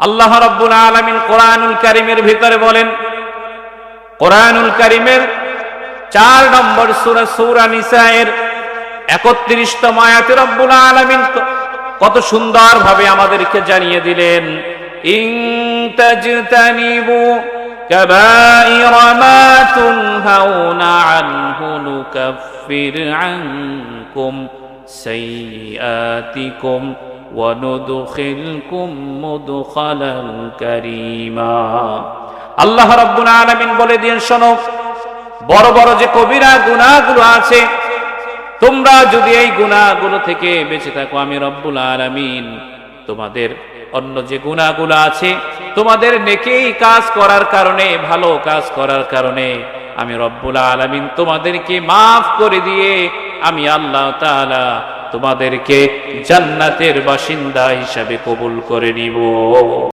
আল্লাহ রাব্বুল আলামিন কোরআনুল কারীমের ভিতরে বলেন, কোরআনুল কারীমের 4 নম্বর সূরা সূরা নিসায়ের 31তম আয়াতে রব্বুল আলামিন কত সুন্দর ভাবে আমাদেরকে জানিয়ে দিলেন, ইন তাজতানিবু কাবাইরা মা তুনহাউনা আনহু নুকাফির আনকুম সাইয়্যাতিকুম ওয়া নুদখিলকুম মুদখালান কারীমা। আল্লাহ রাব্বুল আলামিন বলে দিয়েন, শোনো, বড় বড় যে কবিরা গুনাহগুলো আছে, তোমরা যদি এই গুনাহগুলো থেকে বেঁচে থাকো, আমি রব্বুল আলামিন তোমাদের অন্য যে গুনাহগুলো আছে, তোমাদের নেকি কাজ করার কারণে, ভালো কাজ করার কারণে আমি রব্বুল আলামিন তোমাদেরকে মাফ করে দিয়ে আমি আল্লাহ তাআলা তোমাদেরকে জান্নাতের বাসিন্দা হিসাবে কবুল করে নিব।